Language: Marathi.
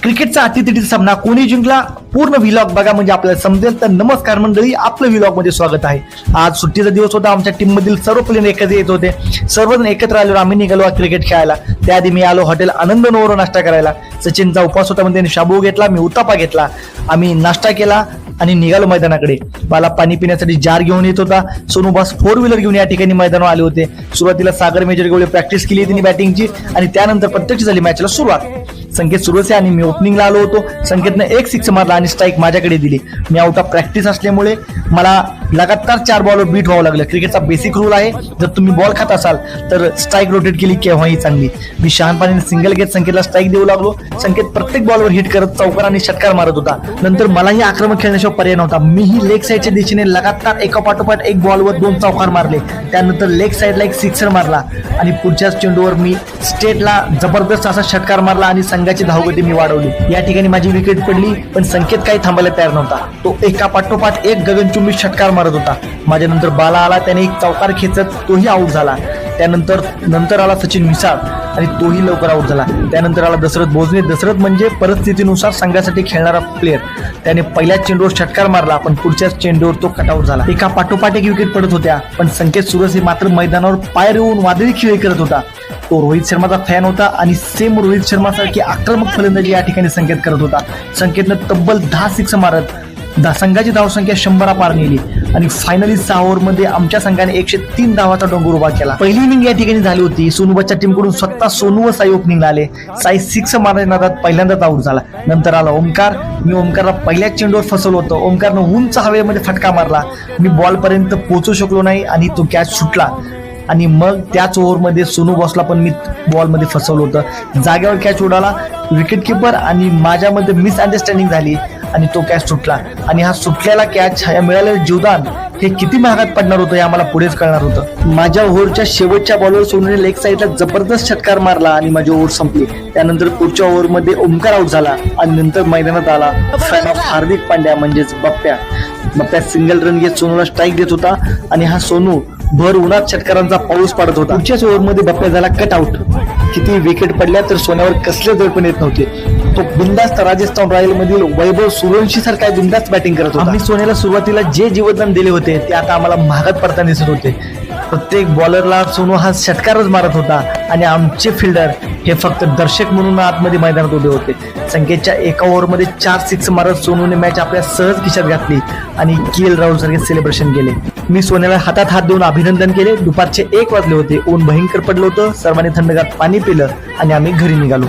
क्रिकेटचा अतिथीचा सामना कोणी जिंकला पूर्ण व्लॉग बघा म्हणजे आपल्याला समजेल. तर नमस्कार मंडळी, आपलं व्लॉग मध्ये स्वागत आहे. आज सुट्टीचा दिवस होता. आमच्या टीम मधील सर्व प्लेयर एकत्र येत होते. सर्वजण एकत्र आलो. आम्ही निघालो क्रिकेट खेळायला. त्याआधी मी आलो हॉटेल आनंद नोवर नाश्ता करायला. सचिनचा उपवास होता म्हणजे त्यांनी शाबू घेतला, मी उत्तापा घेतला. आम्ही नाश्ता केला आणि निघालो मैदानाकडे. मला पाणी पिण्यासाठी जार घेऊन येत होता. सोनू बस 4 व्हीलर घेऊन या ठिकाणी मैदानावर आले होते. सुरुवातीला सागर मेजर गोळे प्रॅक्टिस केली त्यांनी बॅटिंगची आणि त्यानंतर प्रत्यक्ष झाली मॅचला सुरुवात. संकेत सुरवसे आणि मी ओपनिंगला आलो होतो. संकेतने एक सिक्स मारला आणि स्ट्राईक माझ्याकडे दिली. मी आउट ऑफ प्रॅक्टिस असल्यामुळे मला लगातार 4 बॉलवर बीट व्हावं लागलं. क्रिकेटचा बेसिक रूल आहे, जर तुम्ही बॉल खात असाल तर स्ट्राईक रोटेट केली केव्हाही चांगली. मी शहाणपणाने सिंगल घेत संकेतला स्ट्राईक देऊ लागलो. संकेत प्रत्येक बॉलवर हिट करत चौकार आणि षटकार मारत होता. नंतर मलाही आक्रमक खेळण्याशिवाय पर्याय नव्हता. मीही लेग साईडच्या दिशेने लगातार एका पाठोपाठ एक बॉलवर 2 चौकार मारले. त्यानंतर लेग साईडला एक सिक्सर मारला आणि पुढच्याच चेंडूवर मी स्टेटला जबरदस्त असा षटकार मारला आणि संघाची धावगती मी वाढवली. या ठिकाणी माझी विकेट पडली, पण संकेत काही थांबायला तयार नव्हता. तो एका पाठोपाठ एक गगनचुंबी षटकार मारत होता. माझ्यानंतर बाला आला, त्याने एक चौकार खेचत तोही आऊट झाला. त्यानंतर आला सचिन मिसाळ आणि तोही लवकर आऊट झाला. त्यानंतर आला दशरथ भोजने. दशरथ म्हणजे परिस्थितीनुसार संघासाठी खेळणारा प्लेअर. त्याने पहिल्याच चेंडूवर षटकार मारला, पण पुढच्याच चेंडूवर तो कटआउट झाला. एका पाठोपाठ एक विकेट पडत होत्या, पण संकेत सुरवसे मात्र मैदानावर पाय रोवून वादळी खेळी करत होता. तो रोहित शर्माचा फॅन होता आणि सेम रोहित शर्मासारखी आक्रमक फलंदाजी या ठिकाणी संकेत करत होता. संकेतनं तब्बल 10 सिक्स मारत संघाची धावसंख्या 100 पार नेली आणि फायनली 6 ओव्हरमध्ये आमच्या संघाने 103 धावाचा डोंगर उभा केला. पहिली इनिंग या ठिकाणी झाली होती. सोनूबाच्या टीमकडून स्वतः सोनू व साई ओपनिंगला आले. साई 6 मारण्याच्या नादात पहिल्यांदाच आऊट झाला. नंतर आला ओमकार. मी ओमकारला पहिल्याच चेंडूवर फसवलं होतं. ओमकारनं उंच हवेमध्ये फटका मारला. मी बॉलपर्यंत पोहोचू शकलो नाही आणि तो कॅच सुटला. आणि मग त्याच ओव्हरमध्ये सोनू बॉसला पण मी बॉलमध्ये फसवलं होतं. जागेवर कॅच उडाला. विकेट किपर आणि माझ्यामध्ये मिसअंडरस्टँडिंग झाली आणि तो कॅच सुटला. आणि हा सुटलेला कॅच, मिळालेलं जीवदान हे किती महागात पडणार होतं हे आम्हाला पुढेच कळणार होतं. माझ्या ओव्हरच्या शेवटच्या बॉलवर सोनूने लेग साईडला जबरदस्त षटकार मारला आणि माझी ओव्हर संपली. त्यानंतर पुढच्या ओव्हरमध्ये ओमकार आऊट झाला आणि नंतर मैदानात आला फॅन ऑफ हार्दिक पांड्या म्हणजेच बप्प्या सिंगल रन घेत सोनूला स्ट्राईक देत होता आणि हा सोनू भर उन्हात षटकारांचा पाऊस पडत होता. पुढच्याच ओव्हरमध्ये बप्प्या झाला कट आउट. किती विकेट पडल्या तर सोन्यावर कसले जड पण येत नव्हते. तो बिंदास्त राजस्थान रॉयल मधील वैभव सूर्यवंशी सारखा बिंदास्त बॅटिंग करत होता. आम्ही सोन्याला सुरुवातीला जे जीवदान दिले होते ते आता आम्हाला महागात पडताना दिसत होते. प्रत्येक बॉलरला सोनू हा षटकारच मारत होता आणि आमचे फिल्डर हे फक्त दर्शक म्हणून आतमध्ये मैदानात उभे होते. संकेतच्या एका ओव्हरमध्ये 4 सिक्स मारत सोनूने मॅच आपल्या सहज खिशात घातली आणि KL राहुल सारखे सेलिब्रेशन केले. मी सोन्याला हातात हात देऊन अभिनंदन केले. दुपारचे 1 वाजले होते. ऊन भयंकर पडलं होतं. सर्वांनी थंडगार पाणी पिलं आणि आम्ही घरी निघालो.